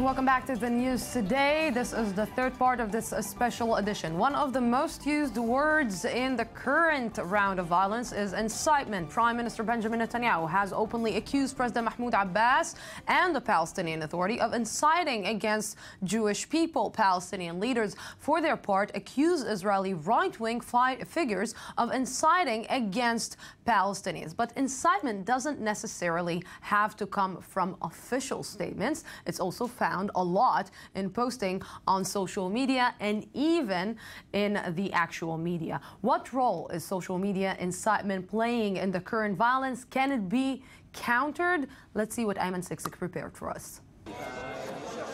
Welcome back to the news today. This is the third part of this special edition. One of the most used words in the current round of violence is incitement. Prime Minister Benjamin Netanyahu has openly accused President Mahmoud Abbas and the Palestinian Authority of inciting against Jewish people. Palestinian leaders, for their part, accuse Israeli right-wing figures of inciting against Palestinians. But incitement doesn't necessarily have to come from official statements. It's also found a lot in posting on social media and even in the actual media. What role is social media incitement playing in the current violence? Can it be countered? Let's see what Ayman Siksik prepared for us.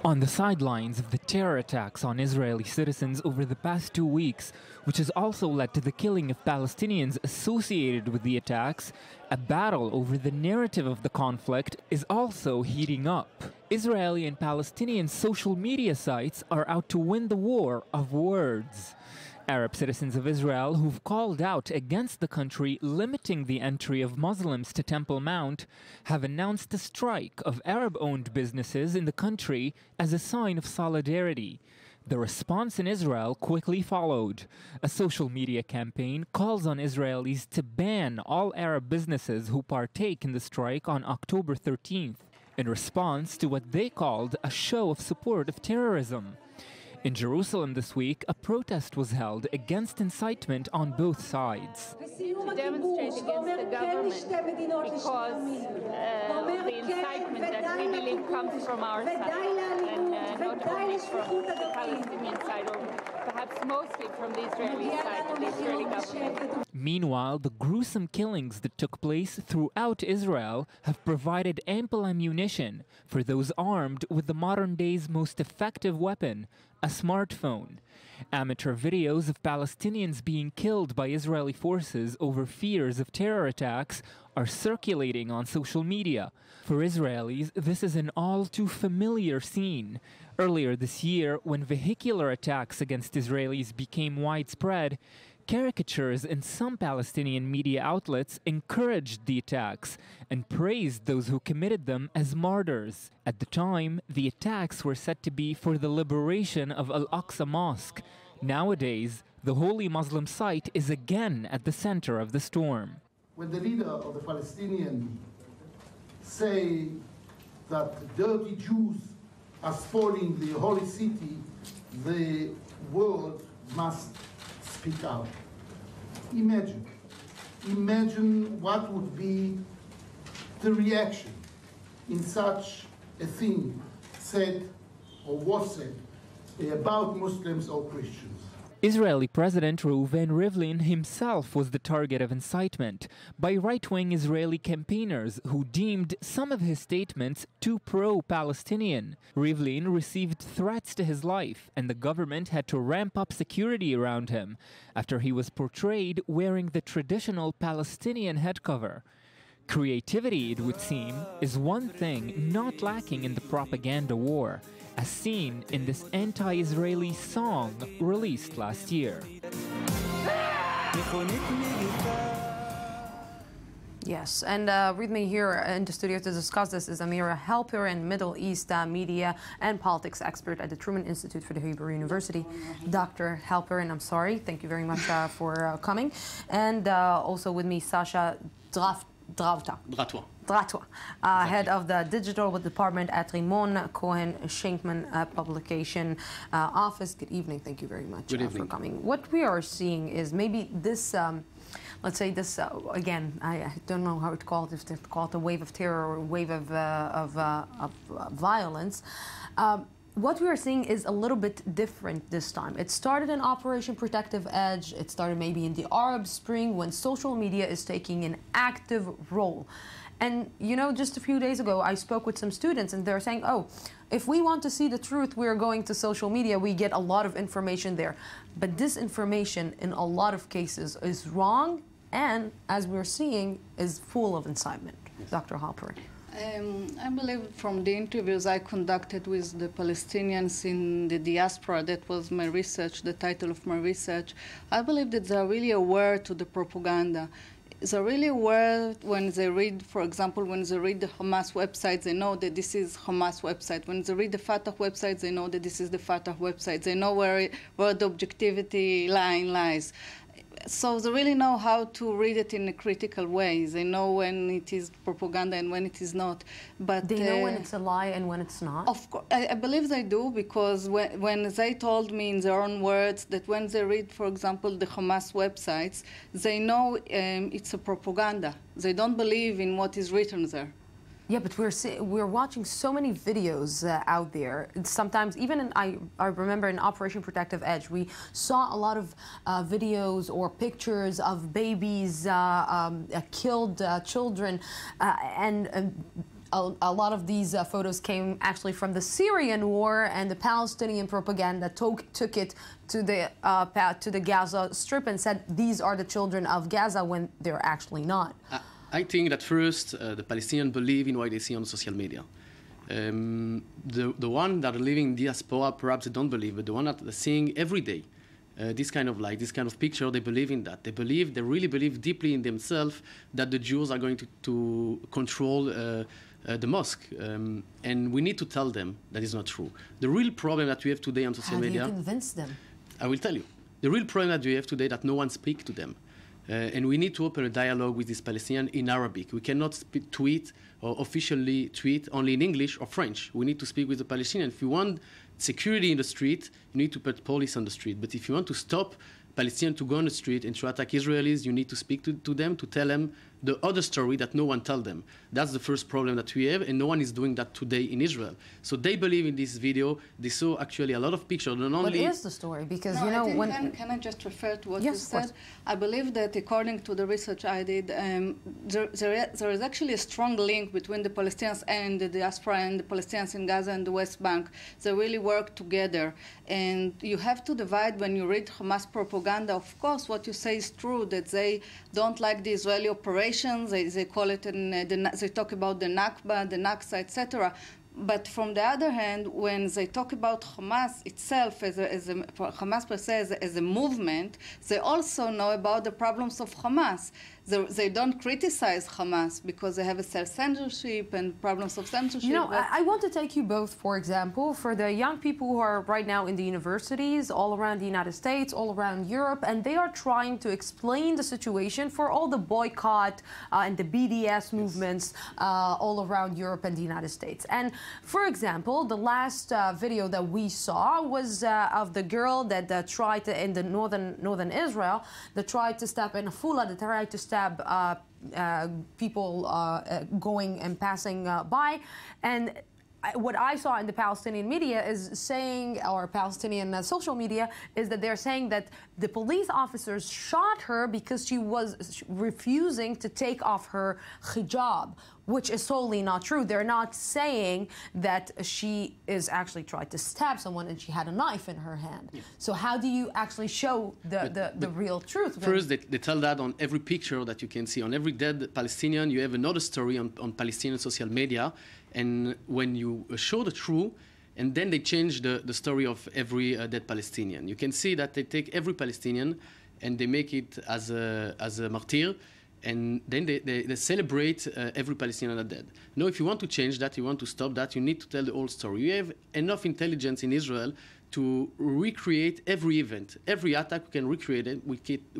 On the sidelines of the terror attacks on Israeli citizens over the past 2 weeks, which has also led to the killing of Palestinians associated with the attacks, a battle over the narrative of the conflict is also heating up. Israeli and Palestinian social media sites are out to win the war of words. Arab citizens of Israel who've called out against the country limiting the entry of Muslims to Temple Mount have announced a strike of Arab-owned businesses in the country as a sign of solidarity. The response in Israel quickly followed. A social media campaign calls on Israelis to ban all Arab businesses who partake in the strike on October 13th, in response to what they called a show of support of terrorism. In Jerusalem this week, a protest was held against incitement on both sides. To demonstrate against the government because the incitement that we believe comes from our side and not only from the Palestinian side or perhaps mostly from the Israeli side of the Israeli government. Meanwhile, the gruesome killings that took place throughout Israel have provided ample ammunition for those armed with the modern day's most effective weapon, a smartphone. Amateur videos of Palestinians being killed by Israeli forces over fears of terror attacks are circulating on social media. For Israelis, this is an all too familiar scene. Earlier this year, when vehicular attacks against Israelis became widespread, caricatures in some Palestinian media outlets encouraged the attacks and praised those who committed them as martyrs. At the time, the attacks were said to be for the liberation of Al-Aqsa Mosque. Nowadays, the holy Muslim site is again at the center of the storm. When the leader of the Palestinians say that dirty Jews are spoiling the holy city, the world must speak out. Imagine what would be the reaction in such a thing said or was said about Muslims or Christians. Israeli President Reuven Rivlin himself was the target of incitement by right-wing Israeli campaigners who deemed some of his statements too pro-Palestinian. Rivlin received threats to his life, and the government had to ramp up security around him after he was portrayed wearing the traditional Palestinian head cover. Creativity, it would seem, is one thing not lacking in the propaganda war, as seen in this anti-Israeli song released last year. Yes, and with me here in the studio to discuss this is Amira Halperin, Middle East media and politics expert at the Truman Institute for the Hebrew University. Dr. Halperin, I'm sorry, thank you very much for coming. And also with me, Sasha Dratois, head of the digital department at Rimon Cohen Schenkman publication office. Good evening. Thank you very much for coming. What we are seeing is maybe this, let's say this, again, I don't know how to call it, if to call it a wave of terror or a wave of violence. What we are seeing is a little bit different this time. It started in Operation Protective Edge. It started maybe in the Arab Spring when social media is taking an active role. And, you know, just a few days ago, I spoke with some students and they're saying, oh, if we want to see the truth, we're going to social media. We get a lot of information there. But this information, in a lot of cases, is wrong and, as we're seeing, is full of incitement. Yes. Dr. Halperin. I believe from the interviews I conducted with the Palestinians in the diaspora, that was my research, the title of my research, I believe that they are really aware to the propaganda. they're really aware when they read, for example, when they read the Hamas website, they know that this is Hamas website. When they read the Fatah website, they know that this is the Fatah website. They know where the objectivity line lies. So they really know how to read it in a critical way. They know when it is propaganda and when it is not. But they know when it's a lie and when it's not? Of course, I believe they do, because when they told me in their own words that when they read, for example, the Hamas websites, they know it's a propaganda. They don't believe in what is written there. Yeah, but we're watching so many videos out there. Sometimes, even I remember in Operation Protective Edge, we saw a lot of videos or pictures of babies, killed children, and a lot of these photos came actually from the Syrian war, and the Palestinian propaganda took it to the Gaza Strip and said these are the children of Gaza when they're actually not. I think that first, the Palestinians believe in what they see on social media. The one that are living in diaspora, perhaps they don't believe, but the one that are seeing every day this kind of light, this kind of picture, they believe in that. They really believe deeply in themselves that the Jews are going to control the mosque. And we need to tell them that is not true. The real problem that we have today on social media... How do you convince them? I will tell you. The real problem that we have today that no one speaks to them. And we need to open a dialogue with these Palestinians in Arabic. We cannot tweet or officially tweet only in English or French. We need to speak with the Palestinians. If you want security in the street, you need to put police on the street. But if you want to stop Palestinians to go on the street and to attack Israelis, you need to speak to them, to tell them the other story that no one tells them. That's the first problem that we have, and no one is doing that today in Israel. So they believe in this video. They saw actually a lot of pictures. Not only what is the story? Because, no, you know, when... Can I just refer to what you said? I believe that according to the research I did, there is actually a strong link between the Palestinians and the diaspora and the Palestinians in Gaza and the West Bank. They really work together. And you have to divide when you read Hamas propaganda. Of course, what you say is true, that they don't like the Israeli operation. They call it, they talk about the Nakba, the Naksa, etc. But from the other hand, when they talk about Hamas itself, Hamas per se, as a movement, they also know about the problems of Hamas. They don't criticize Hamas because they have a self-censorship and problems of censorship. You know, I want to take you both, for example, for the young people who are right now in the universities all around the United States, all around Europe, and they are trying to explain the situation for all the boycott and the BDS movements all around Europe and the United States. And for example, the last video that we saw was of the girl that tried to, in the northern Israel, that tried to stab in Afula, that tried to stab people going and passing by. And what I saw in the Palestinian media is saying, or Palestinian social media, is that they're saying that the police officers shot her because she was refusing to take off her hijab, which is totally not true. They're not saying that she is actually tried to stab someone and she had a knife in her hand. Yeah. So how do you actually show the real truth? First, they tell that on every picture that you can see. On every dead Palestinian, you have another story on Palestinian social media. And when you show the truth, and then they change the story of every dead Palestinian. You can see that they take every Palestinian and they make it as a martyr, and then they celebrate every Palestinian that dead. Now, if you want to change that, you want to stop that, you need to tell the whole story. You have enough intelligence in Israel to recreate every event. Every attack, we can recreate it. We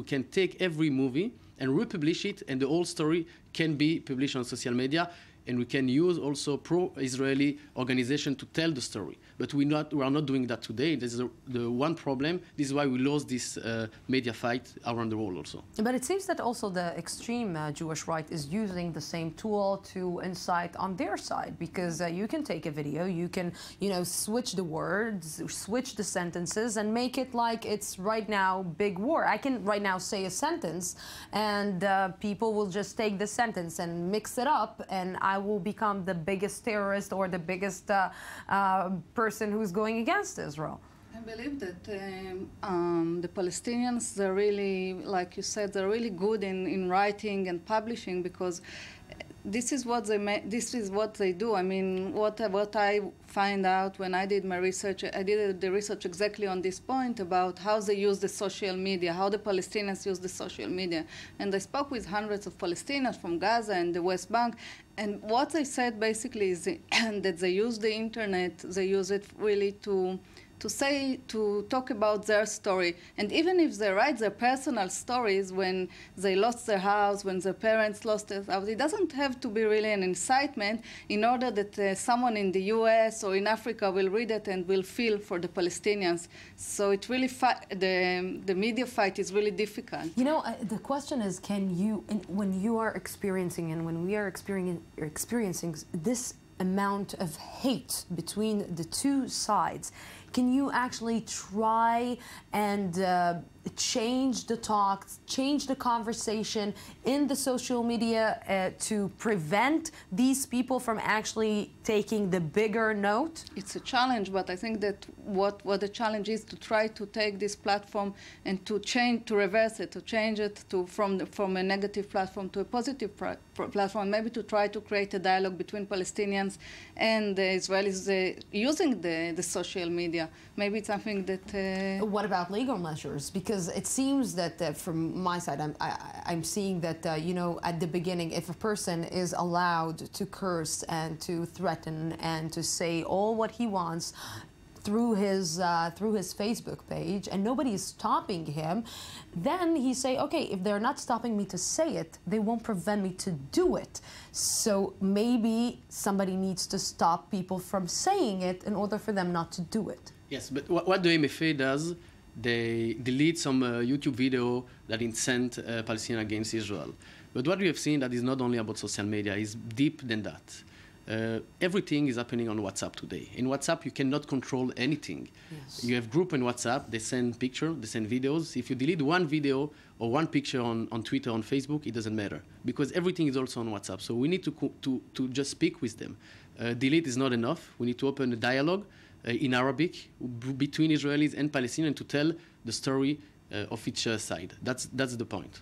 can take every movie and republish it, and the whole story can be published on social media. And we can use also pro-Israeli organization to tell the story. But we are not doing that today. This is the one problem. This is why we lost this media fight around the world also. But it seems that also the extreme Jewish right is using the same tool to incite on their side, because you can take a video, you can, you know, switch the words, switch the sentences, and make it like it's right now big war. I can right now say a sentence, and people will just take the sentence and mix it up, and I will become the biggest terrorist or the biggest person who's going against Israel. I believe that the Palestinians, they're really, like you said, they're really good in writing and publishing, because this is what they do. I mean, what I find out when I did my research, I did the research exactly on this point about how they use the social media, how the Palestinians use the social media. And I spoke with hundreds of Palestinians from Gaza and the West Bank, and what they said basically is that they use the internet, they use it really to talk about their story. And even if they write their personal stories when they lost their house, when their parents lost their house, it doesn't have to be really an incitement in order that someone in the US or in Africa will read it and will feel for the Palestinians. So it really, the media fight is really difficult. You know, the question is, can you, when you are experiencing and when we are experiencing this amount of hate between the two sides, can you actually try and change the talk, change the conversation in the social media to prevent these people from actually taking the bigger note? It's a challenge, but I think that what the challenge is to try to take this platform and to reverse it, to change it from a negative platform to a positive platform, maybe to try to create a dialogue between Palestinians and the Israelis using the social media. Maybe it's something that... What about legal measures? Because it seems that from my side, I'm seeing that, you know, at the beginning, if a person is allowed to curse and to threaten and to say all what he wants through his Facebook page, and nobody is stopping him, then he say, okay, if they're not stopping me to say it, they won't prevent me to do it. So maybe somebody needs to stop people from saying it in order for them not to do it. Yes, but what the MFA does, they delete some YouTube video that incent Palestinians against Israel. But what we have seen that is not only about social media, is deep than that. Everything is happening on WhatsApp today. In WhatsApp, you cannot control anything. Yes. You have group in WhatsApp, they send pictures, they send videos. If you delete one video or one picture on Twitter, on Facebook, it doesn't matter, because everything is also on WhatsApp. So we need to just speak with them. Delete is not enough. We need to open a dialogue in Arabic between Israelis and Palestinians to tell the story of each side. That's the point.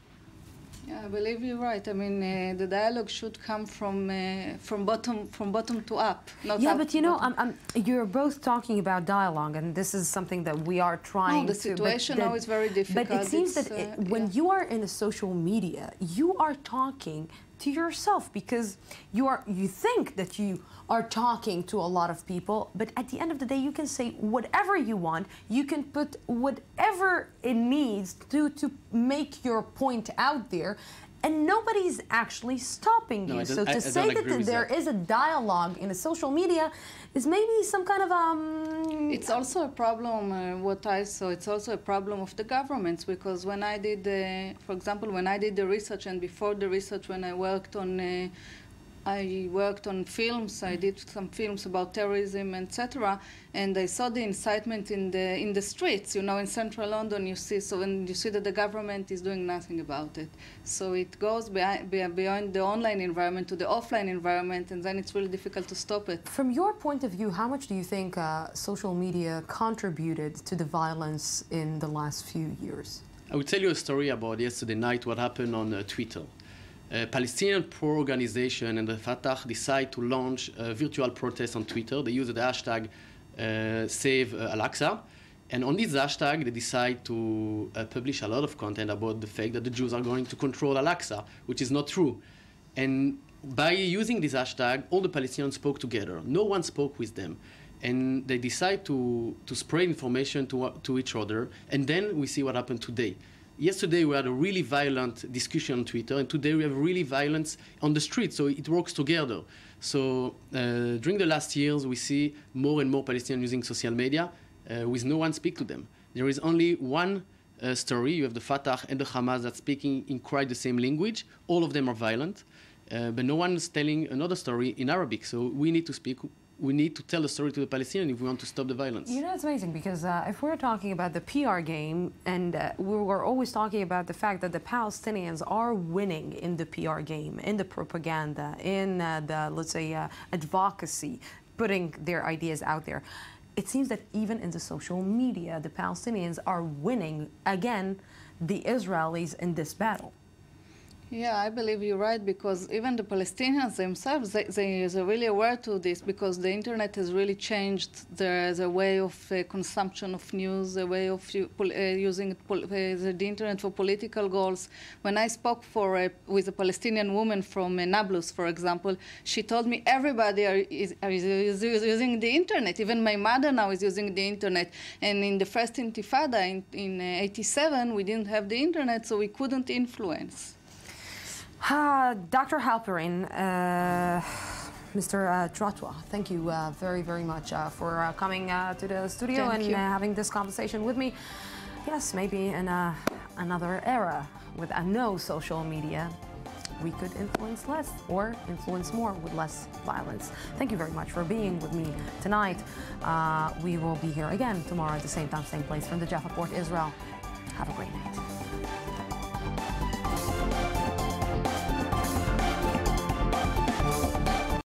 Yeah, I believe you're right. I mean, the dialogue should come from bottom to up. Not yeah, up but you know, you're both talking about dialogue, and this is something that we are trying to. The situation now is very difficult. But it seems that when you are in the social media, you are talking to yourself, because you think that you are talking to a lot of people, but at the end of the day, you can say whatever you want. You can put whatever it needs to make your point out there, and nobody's actually stopping you. So to say that there is a dialogue in a social media is maybe some kind of It's also a problem, what I saw, it's also a problem of the governments, because when I did, for example, when I did the research, and before the research, when I worked on films. I did some films about terrorism, etc. And I saw the incitement in the streets. You know, in central London, you see. So when you see that the government is doing nothing about it, so it goes beyond the online environment to the offline environment, and then it's really difficult to stop it. From your point of view, how much do you think social media contributed to the violence in the last few years? I will tell you a story about yesterday night. What happened on Twitter. Palestinian pro-organization and the Fatah decide to launch a virtual protest on Twitter. They use the hashtag Save Al-Aqsa. And on this hashtag, they decide to publish a lot of content about the fact that the Jews are going to control Al-Aqsa, which is not true. And by using this hashtag, all the Palestinians spoke together. No one spoke with them. And they decide to spread information to each other. And then we see what happened today. Yesterday, we had a really violent discussion on Twitter, and today we have really violence on the street, so it works together. So during the last years, we see more and more Palestinians using social media with no one speak to them. There is only one story. You have the Fatah and the Hamas that speaking in quite the same language. All of them are violent, but no one is telling another story in Arabic. So we need to speak. We need to tell the story to the Palestinians if we want to stop the violence. You know, it's amazing, because if we're talking about the PR game, and we're always talking about the fact that the Palestinians are winning in the PR game, in the propaganda, in the, let's say, advocacy, putting their ideas out there. It seems that even in the social media, the Palestinians are winning, again, the Israelis in this battle. Yeah, I believe you're right, because even the Palestinians themselves, they're really aware to this, because the internet has really changed the way of consumption of news, the way of using the internet for political goals. When I spoke with a Palestinian woman from Nablus, for example, she told me everybody is using the internet. Even my mother now is using the internet. And in the first Intifada in '87, we didn't have the internet, so we couldn't influence. Dr. Halperin, Mr. Tratwa, thank you very, very much for coming to the studio and having this conversation with me. Yes, maybe in another era with no social media, we could influence less or influence more with less violence. Thank you very much for being with me tonight. We will be here again tomorrow at the same time, same place from the Jaffa Port, Israel. Have a great night.